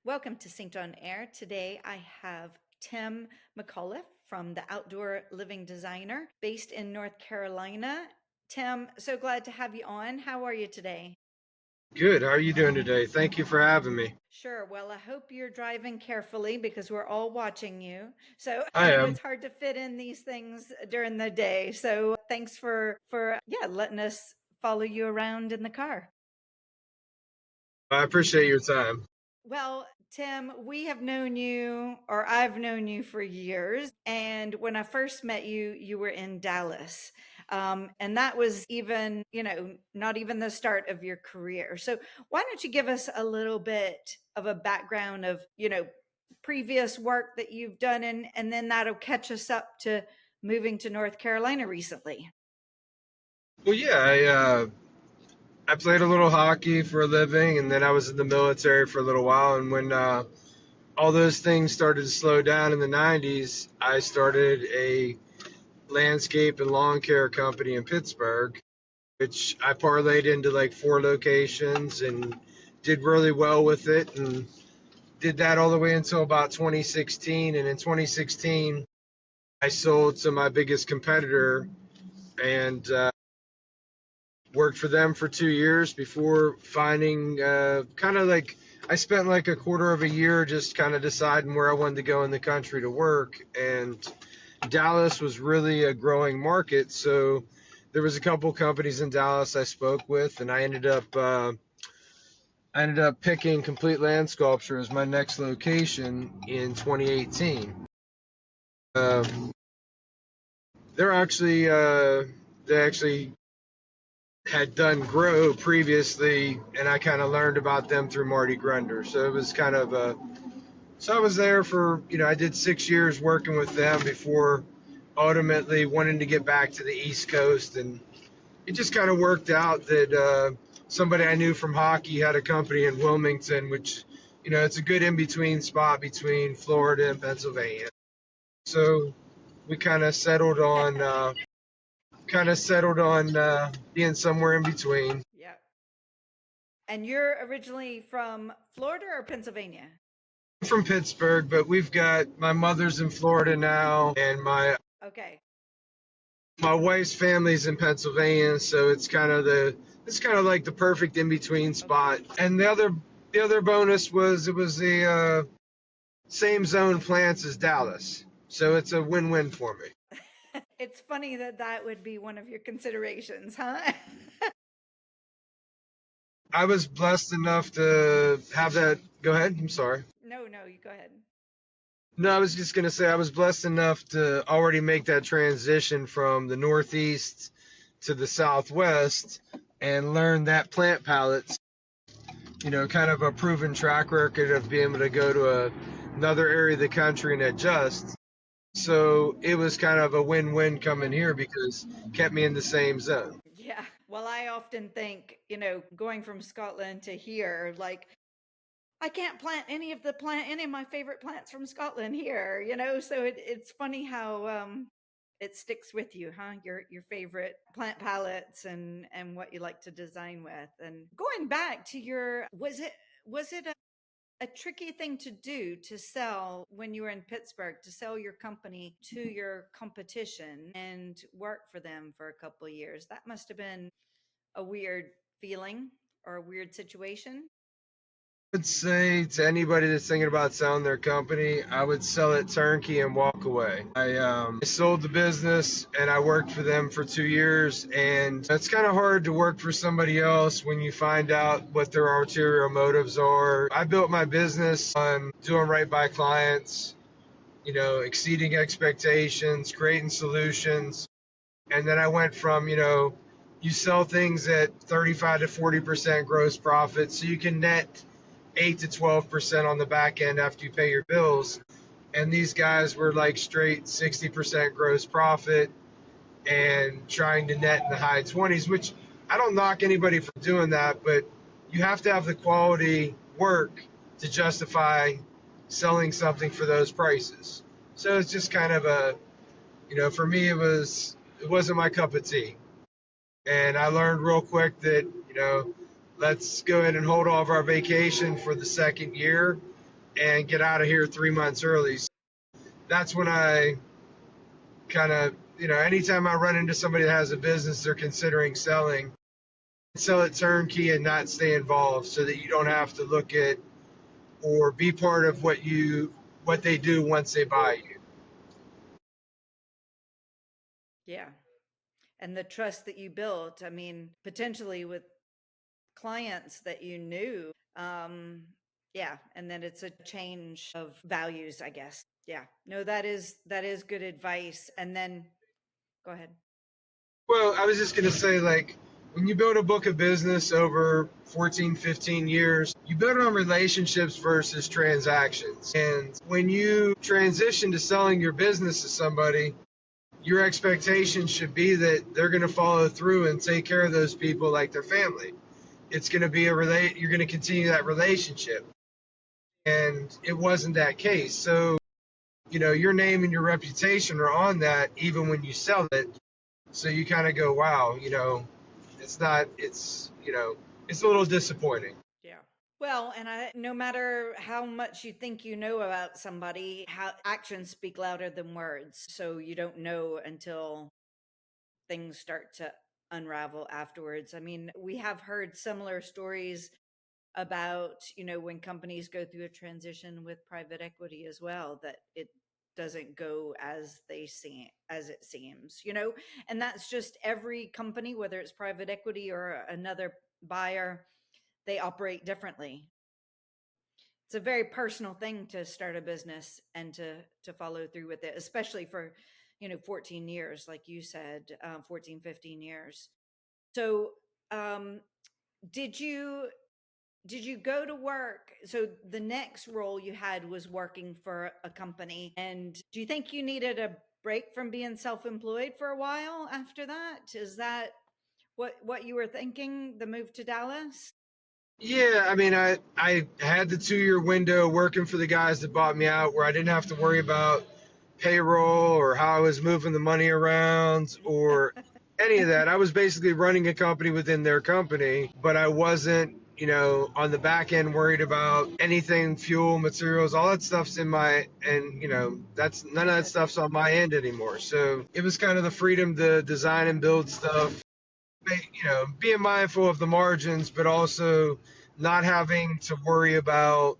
Welcome to Synced on Air. Today I have Tim McAuliffe from the Outdoor Living Designer based in North Carolina. Tim, so glad to have you on. How are you today? Good. How are you doing today? Thank you for having me. Sure. Well, I hope you're driving carefully because we're all watching you. So I I know am. it's hard to fit in these things during the day. So thanks for letting us follow you around in the car. I appreciate your time. Well, Tim, we have known you, or I've known you for years. And when I first met you, you were in Dallas. And that was even, not even the start of your career. So why don't you give us a little bit of a background of, previous work that you've done, and then that'll catch us up to moving to North Carolina recently. Well, yeah, I played a little hockey for a living, and then I was in the military for a little while. And when all those things started to slow down in the '90s, I started a landscape and lawn care company in Pittsburgh, which I parlayed into like 4 locations and did really well with it, and did that all the way until about 2016. And in 2016, I sold to my biggest competitor and worked for them for 2 years before finding kind of like I spent like a quarter of a year just kind of deciding where I wanted to go in the country to work. And Dallas was really a growing market. So there was a couple companies in Dallas I spoke with, and I ended up picking Complete Land Sculpture as my next location in 2018. Um, they actually had done Grow previously, and I kind of learned about them through Marty Grunder. So it was kind of so I was there for, I did 6 years working with them before ultimately wanting to get back to the East Coast. And it just kind of worked out that somebody I knew from hockey had a company in Wilmington, which, it's a good in-between spot between Florida and Pennsylvania. So we kind of settled on being somewhere in between. Yeah. And you're originally from Florida or Pennsylvania? I'm from Pittsburgh, but we've got my mother's in Florida now, and Okay. my wife's family's in Pennsylvania, so it's kind of like the perfect in between spot. And the other bonus was it was the same zone plants as Dallas, so it's a win-win for me. It's funny that that would be one of your considerations, huh? I was blessed enough to have that. Go ahead. I'm sorry. No, you go ahead. No, I was just going to say I was blessed enough to already make that transition from the Northeast to the Southwest and learn that plant palette. Kind of a proven track record of being able to go to another area of the country and adjust. So it was kind of a win-win coming here because it kept me in the same zone. Yeah. Well, I often think, going from Scotland to here, like I can't plant any of my favorite plants from Scotland here, so it's funny how it sticks with you, huh? Your favorite plant palettes and what you like to design with. And going back to your was it a tricky thing to do to sell when you were in Pittsburgh, to sell your company to your competition and work for them for a couple of years? That must have been a weird feeling or a weird situation. Would say to anybody that's thinking about selling their company, I would sell it turnkey and walk away. I sold the business and I worked for them for 2 years, and it's kind of hard to work for somebody else when you find out what their ulterior motives are. I built my business on doing right by clients, exceeding expectations, creating solutions, and then I went from, you sell things at 35 to 40% gross profit, so you can net 8 to 12% on the back end after you pay your bills. And these guys were like straight 60% gross profit and trying to net in the high 20s, which I don't knock anybody for doing that, but you have to have the quality work to justify selling something for those prices. So it's just kind of for me, it wasn't my cup of tea. And I learned real quick that, let's go ahead and hold off our vacation for the second year and get out of here 3 months early. So that's when I kind of, anytime I run into somebody that has a business they're considering selling, sell it turnkey and not stay involved so that you don't have to look at or be part of what they do once they buy you. Yeah. And the trust that you built, I mean, potentially with clients that you knew. Yeah. And then it's a change of values, I guess. Yeah. No, that is good advice. And then go ahead. Well, I was just going to say, like, when you build a book of business over 14, 15 years, you build it on relationships versus transactions. And when you transition to selling your business to somebody, your expectation should be that they're going to follow through and take care of those people like their family. It's going to be you're going to continue that relationship. And it wasn't that case. So, your name and your reputation are on that even when you sell it. So you kind of go, wow, it's a little disappointing. Yeah. Well, and no matter how much you think you know about somebody, how actions speak louder than words. So you don't know until things start to unravel afterwards. I mean, we have heard similar stories about, when companies go through a transition with private equity as well, that it doesn't go as it seems, and that's just every company, whether it's private equity or another buyer, they operate differently. It's a very personal thing to start a business and to follow through with it, especially for 14 years, like you said, 14, 15 years. So did you go to work? So the next role you had was working for a company, and do you think you needed a break from being self-employed for a while after that? Is that what you were thinking, the move to Dallas? Yeah, I mean, I had the 2-year window working for the guys that bought me out where I didn't have to worry about payroll or how I was moving the money around or any of that. I was basically running a company within their company, but I wasn't, on the back end worried about anything, fuel, materials, all that stuff's that's none of that stuff's on my end anymore. So it was kind of the freedom to design and build stuff, being mindful of the margins, but also not having to worry about,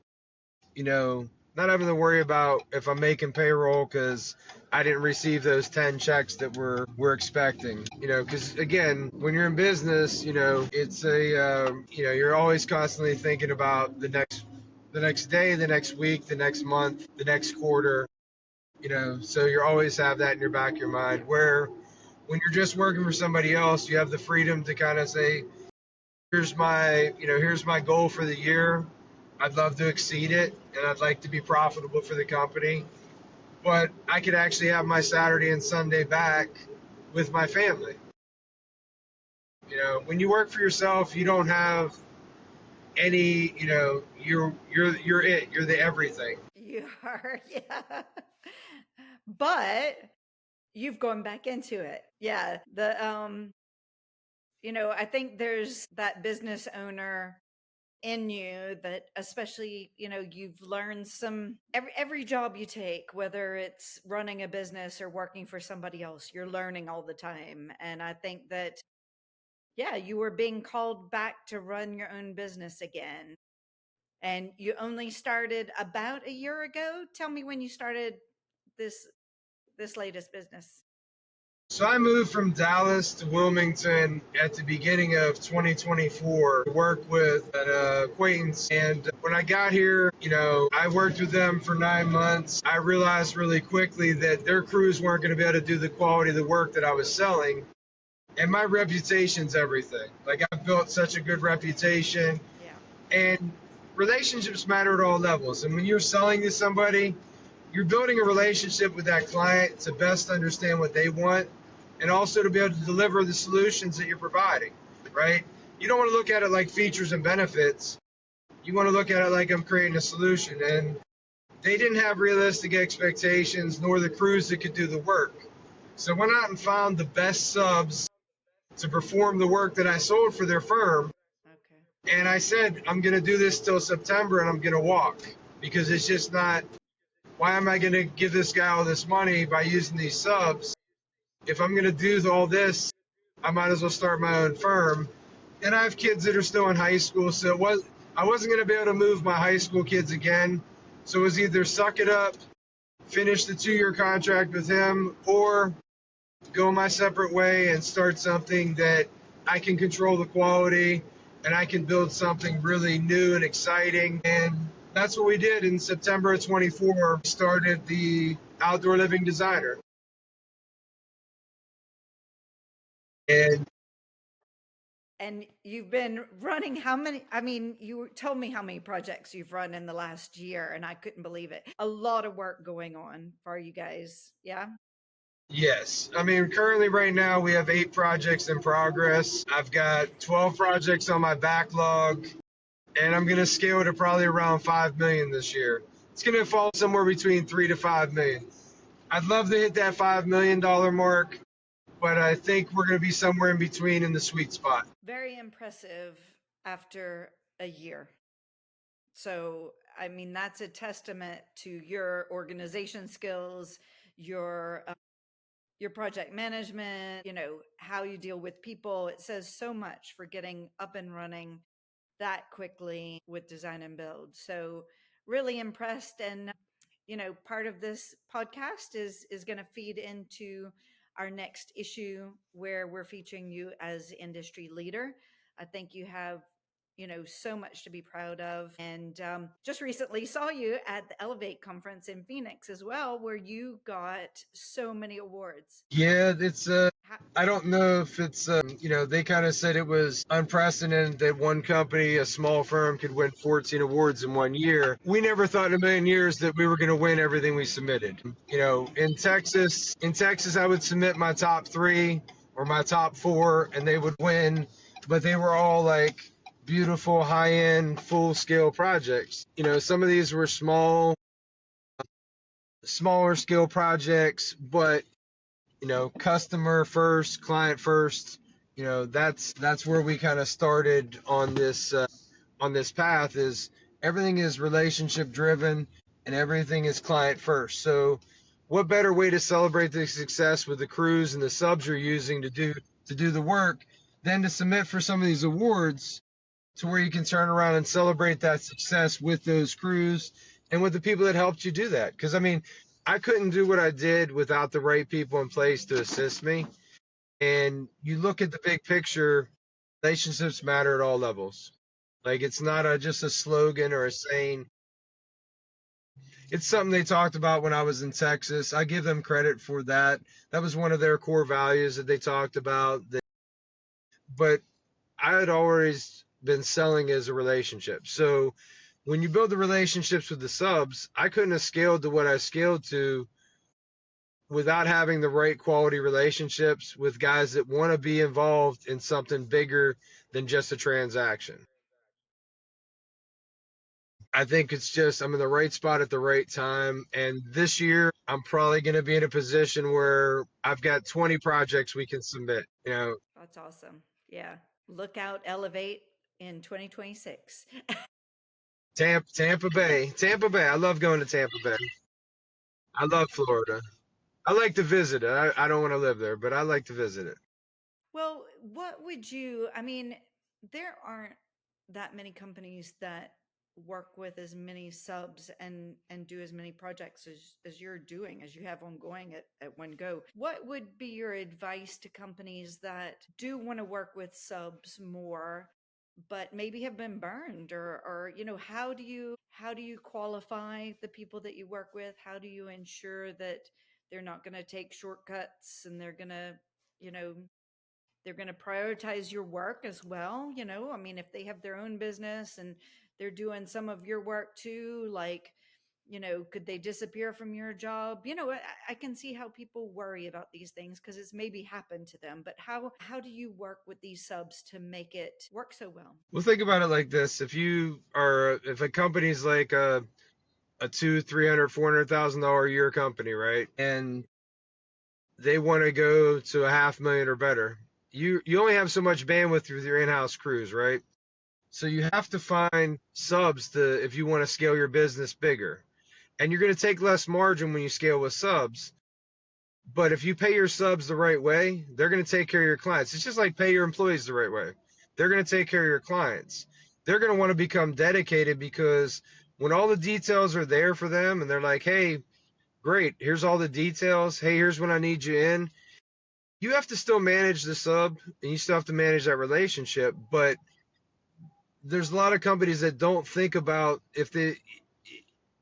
not having to worry about if I'm making payroll because I didn't receive those 10 checks that we're expecting, because again, when you're in business, it's you're always constantly thinking about the next day, the next week, the next month, the next quarter, so you always have that in your back of your mind, where when you're just working for somebody else, you have the freedom to kind of say, here's my goal for the year. I'd love to exceed it, and I'd like to be profitable for the company. But I could actually have my Saturday and Sunday back with my family. When you work for yourself, you don't have any, you're it. You're the everything. You are, yeah. But you've gone back into it. Yeah. I think there's that business owner in you that, especially, you've learned every job you take, whether it's running a business or working for somebody else, you're learning all the time. And I think that, yeah, you were being called back to run your own business again. And you only started about a year ago. Tell me when you started this latest business. So I moved from Dallas to Wilmington at the beginning of 2024 to work with an acquaintance. And when I got here, I worked with them for 9 months. I realized really quickly that their crews weren't going to be able to do the quality of the work that I was selling. And my reputation's everything. Like, I've built such a good reputation. Yeah. And relationships matter at all levels. And when you're selling to somebody, you're building a relationship with that client to best understand what they want and also to be able to deliver the solutions that you're providing, right? You don't want to look at it like features and benefits. You want to look at it like I'm creating a solution. And they didn't have realistic expectations nor the crews that could do the work. So I went out and found the best subs to perform the work that I sold for their firm. Okay. And I said, I'm going to do this till September and I'm going to walk. because it's just not, why am I going to give this guy all this money by using these subs? If I'm going to do all this, I might as well start my own firm. And I have kids that are still in high school, so I wasn't going to be able to move my high school kids again. So it was either suck it up, finish the 2-year contract with him, or go my separate way and start something that I can control the quality and I can build something really new and exciting. And that's what we did in September of 24. We started the Outdoor Living Designer. And And you've been running how many? I mean, you told me how many projects you've run in the last year, and I couldn't believe it. A lot of work going on for you guys. Yeah. yes, I mean, currently right now we have 8 projects in progress. I've got 12 projects on my backlog, and I'm going to scale to probably around 5 million this year. It's going to fall somewhere between 3 to 5 million. I'd love to hit that $5 million mark, but I think we're going to be somewhere in between in the sweet spot. Very impressive after a year. So, I mean, that's a testament to your organization skills, your your project management, how you deal with people. It says so much for getting up and running that quickly with design and build. So, really impressed. And part of this podcast is going to feed into our next issue where we're featuring you as industry leader. I think you have so much to be proud of, and just recently saw you at the Elevate conference in Phoenix as well, where you got so many awards. Yeah, it's I don't know if it's they kind of said it was unprecedented that one company, a small firm, could win 14 awards in 1 year. We never thought in a million years that we were going to win everything we submitted. In Texas, I would submit my top 3 or my top 4, and they would win, but they were all like beautiful, high-end, full-scale projects. Some of these were smaller scale projects, but customer first, client first. That's where we kind of started on this path. Is everything is relationship driven and everything is client first. So, what better way to celebrate the success with the crews and the subs you're using to do the work than to submit for some of these awards, to where you can turn around and celebrate that success with those crews and with the people that helped you do that. Because, I mean, I couldn't do what I did without the right people in place to assist me. And you look at the big picture, relationships matter at all levels. Like, it's not just a slogan or a saying. It's something they talked about when I was in Texas. I give them credit for that. That was one of their core values that they talked about. But I had always been selling as a relationship. So when you build the relationships with the subs, I couldn't have scaled to what I scaled to without having the right quality relationships with guys that want to be involved in something bigger than just a transaction. I think it's just I'm in the right spot at the right time. And this year, I'm probably going to be in a position where I've got 20 projects we can submit. That's awesome. Yeah. Look out, Elevate in 2026. Tampa Bay. Tampa Bay. I love going to Tampa Bay. I love Florida. I like to visit it. I don't want to live there, but I like to visit it. Well, what would you, I mean, there aren't that many companies that work with as many subs and do as many projects as you're doing, as you have ongoing at one go. What would be your advice to companies that do want to work with subs more, but maybe have been burned, or how do you qualify the people that you work with? How do you ensure that they're not going to take shortcuts, and you know they're going to prioritize your work as well? I mean, if they have their own business and they're doing some of your work too, like, could they disappear from your job? I can see how people worry about these things because it's maybe happened to them. But how do you work with these subs to make it work so well? Well, think about it like this: if a company's like a two, 300, $400,000 a year company, right, and they want to go to a 500,000 or better, you only have so much bandwidth with your in-house crews, right? So you have to find subs to if you want to scale your business bigger. And you're going to take less margin when you scale with subs. But if you pay your subs the right way, they're going to take care of your clients. It's just like pay your employees the right way. They're going to take care of your clients. They're going to want to become dedicated because when all the details are there for them and they're like, hey, great, here's all the details. Hey, here's when I need you in. You have to still manage the sub and you still have to manage that relationship. But there's a lot of companies that don't think about if they,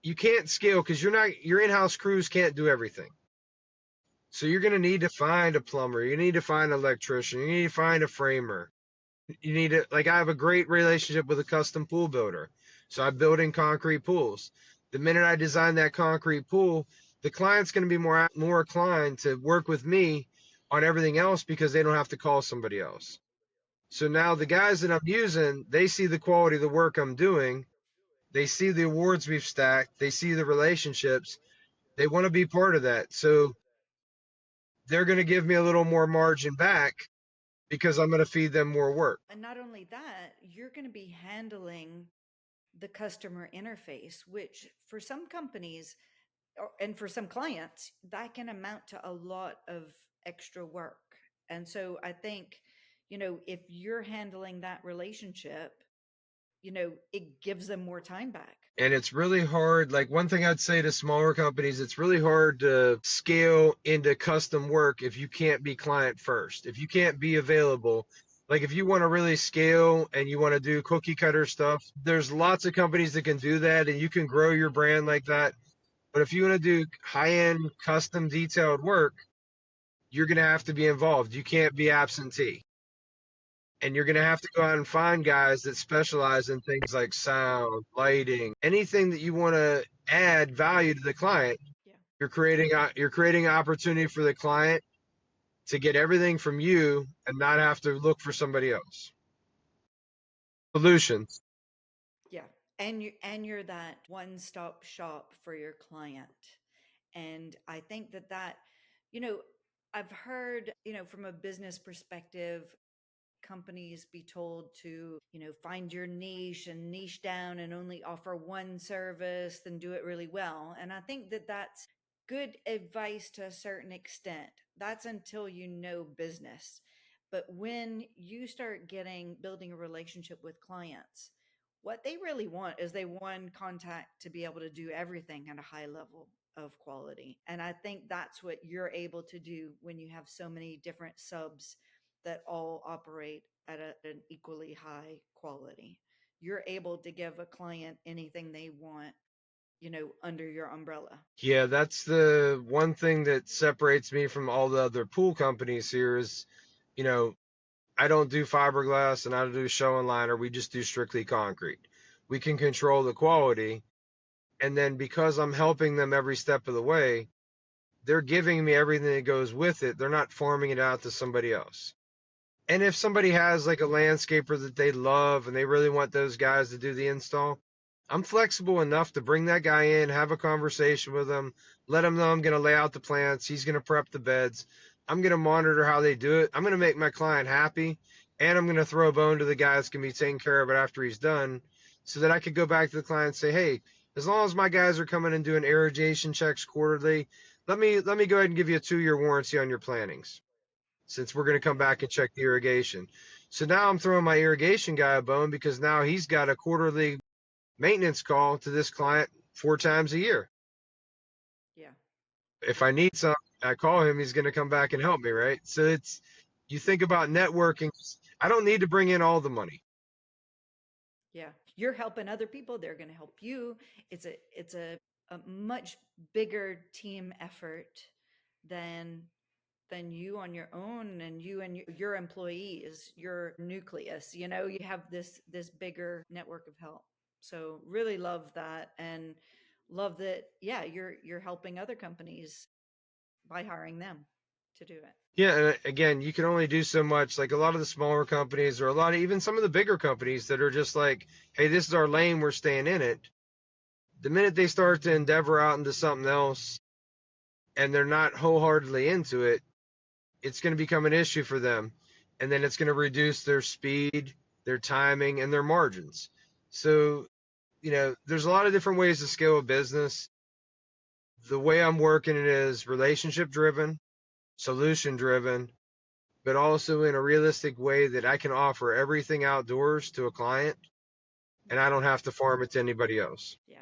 you can't scale because your in-house crews can't do everything. So you're going to need to find a plumber. You need to find an electrician. You need to find a framer. You need to, like, I have a great relationship with a custom pool builder. So I'm building concrete pools. The minute I design that concrete pool, the client's going to be more inclined to work with me on everything else because they don't have to call somebody else. So now the guys that I'm using, they see the quality of the work I'm doing. They see the awards we've stacked. They see the relationships. They want to be part of that. So they're going to give me a little more margin back because I'm going to feed them more work. And not only that, you're going to be handling the customer interface, which for some companies and for some clients, that can amount to a lot of extra work. And so I think, if you're handling that relationship, it gives them more time back. And it's really hard. Like one thing I'd say to smaller companies, it's really hard to scale into custom work if you can't be client first, if you can't be available. Like if you want to really scale and you want to do cookie cutter stuff, there's lots of companies that can do that and you can grow your brand like that. But if you want to do high end custom detailed work, you're going to have to be involved. You can't be absentee. And you're going to have to go out and find guys that specialize in things like sound, lighting, anything that you want to add value to the client. Yeah. You're creating an opportunity for the client to get everything from you and not have to look for somebody else. Solutions. Yeah. And you're that one-stop shop for your client. And I think that, you know, I've heard, from a business perspective, companies be told to, find your niche and niche down and only offer one service, then do it really well. And I think that that's good advice to a certain extent. That's until you know business. But when you start building a relationship with clients, what they really want is they want contact to be able to do everything at a high level of quality. And I think that's what you're able to do when you have so many different subs that all operate at an equally high quality. You're able to give a client anything they want, under your umbrella. Yeah, that's the one thing that separates me from all the other pool companies here is, you know, I don't do fiberglass and I don't do show and liner. We just do strictly concrete. We can control the quality. And then because I'm helping them every step of the way, they're giving me everything that goes with it. They're not farming it out to somebody else. And if somebody has like a landscaper that they love and they really want those guys to do the install, I'm flexible enough to bring that guy in, have a conversation with him, let him know I'm going to lay out the plants. He's going to prep the beds. I'm going to monitor how they do it. I'm going to make my client happy. And I'm going to throw a bone to the guy that's going to be taking care of it after he's done so that I could go back to the client and say, hey, as long as my guys are coming and doing irrigation checks quarterly, let me go ahead and give you a 2-year warranty on your plantings since we're going to come back and check the irrigation. So now I'm throwing my irrigation guy a bone because now he's got a quarterly maintenance call to this client 4 times a year. Yeah. If I need something, I call him, he's going to come back and help me, right? So you think about networking. I don't need to bring in all the money. Yeah. You're helping other people, they're going to help you. It's a much bigger team effort than you on your own, and you and your employees, your nucleus. You have this bigger network of help. So really love that, and love that. Yeah, you're helping other companies by hiring them to do it. Yeah, and again, you can only do so much. Like a lot of the smaller companies or a lot of even some of the bigger companies that are just like, hey, this is our lane, we're staying in it. The minute they start to endeavor out into something else and they're not wholeheartedly into it, it's going to become an issue for them. And then it's going to reduce their speed their timing, and their margins. So, there's a lot of different ways to scale a business. The way I'm working it is relationship driven, solution driven, but also in a realistic way that I can offer everything outdoors to a client and I don't have to farm it to anybody else. Yeah.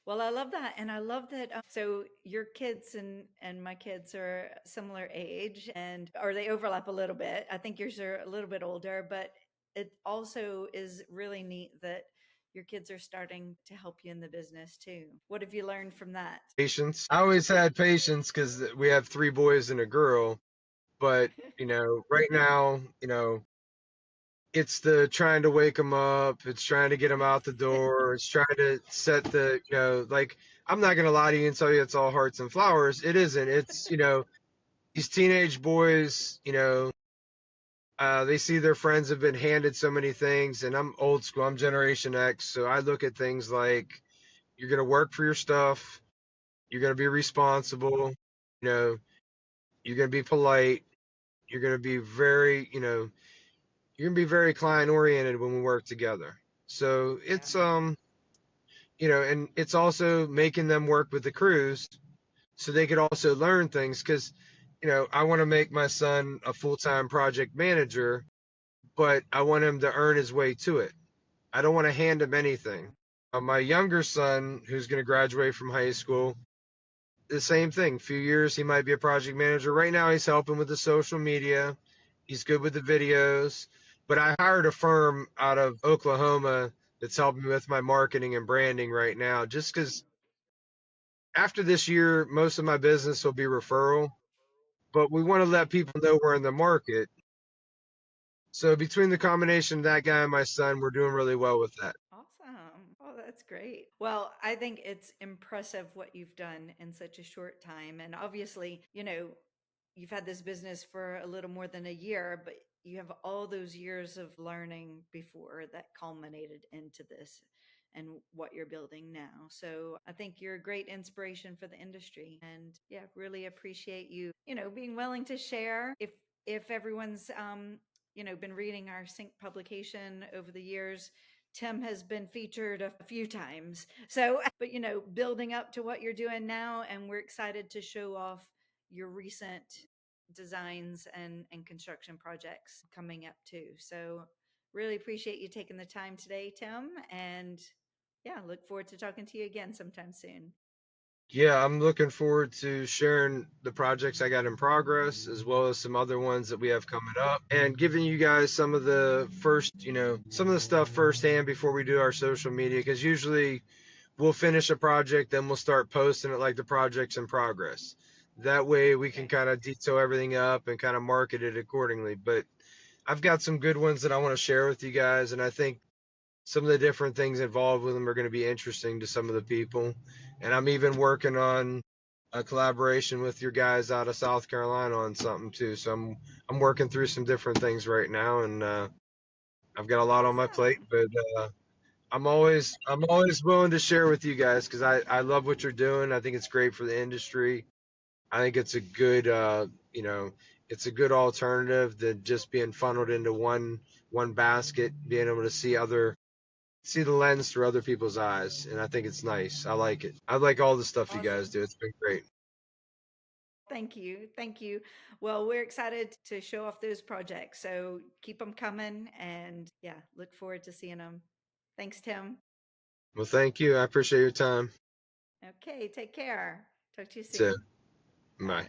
Well, I love that. And I love that. So your kids and my kids are similar age and, or they overlap a little bit. I think yours are a little bit older, but it also is really neat that your kids are starting to help you in the business too. What have you learned from that? Patience. I always had patience because we have three boys and a girl. But, right now, it's the trying to wake them up. It's trying to get them out the door. It's trying to set like, I'm not going to lie to you and tell you it's all hearts and flowers. It isn't. It's, these teenage boys, they see their friends have been handed so many things, and I'm old school. I'm Generation X, so I look at things like you're going to work for your stuff, you're going to be responsible, you know, you're going to be polite, you're going to be very, you're going to be very client oriented when we work together. So Yeah. and it's also making them work with the crews so they could also learn things because, I want to make my son a full time project manager, but I want him to earn his way to it. I don't want to hand him anything. My younger son, who's going to graduate from high school, the same thing. A few years, he might be a project manager. Right now, he's helping with the social media. He's good with the videos. But I hired a firm out of Oklahoma that's helping me with my marketing and branding right now, just because after this year, most of my business will be referral. But we want to let people know we're in the market. So between the combination of that guy and my son, we're doing really well with that. Awesome. Oh, that's great. Well, I think it's impressive what you've done in such a short time. And obviously, you've had this business for a little more than a year, but you have all those years of learning before that culminated into this and what you're building now. So I think you're a great inspiration for the industry. And yeah, really appreciate you, being willing to share. If everyone's been reading our Sync publication over the years, Tim has been featured a few times. So, but building up to what you're doing now, and we're excited to show off your recent designs and construction projects coming up too. So, really appreciate you taking the time today, Tim, and yeah, look forward to talking to you again sometime soon. Yeah, I'm looking forward to sharing the projects I got in progress as well as some other ones that we have coming up and giving you guys some of the first, some of the stuff firsthand before we do our social media because usually we'll finish a project, then we'll start posting it like the project's in progress. That way we can Okay. kind of detail everything up and kind of market it accordingly. But I've got some good ones that I want to share with you guys, and I think some of the different things involved with them are going to be interesting to some of the people. And I'm even working on a collaboration with your guys out of South Carolina on something too. So I'm working through some different things right now, and I've got a lot on my plate. Awesome. But I'm always willing to share with you guys because I love what you're doing. I think it's great for the industry. I think it's a good it's a good alternative than just being funneled into one basket, being able to see the lens through other people's eyes, and I think it's nice. I like it. I like all the stuff you guys Awesome. do. It's been great. Thank you. Thank you. Well, we're excited to show off those projects. So keep them coming and yeah, look forward to seeing them. Thanks, Tim. Well, thank you. I appreciate your time. Okay, take care. Talk to you So, soon. bye. Bye.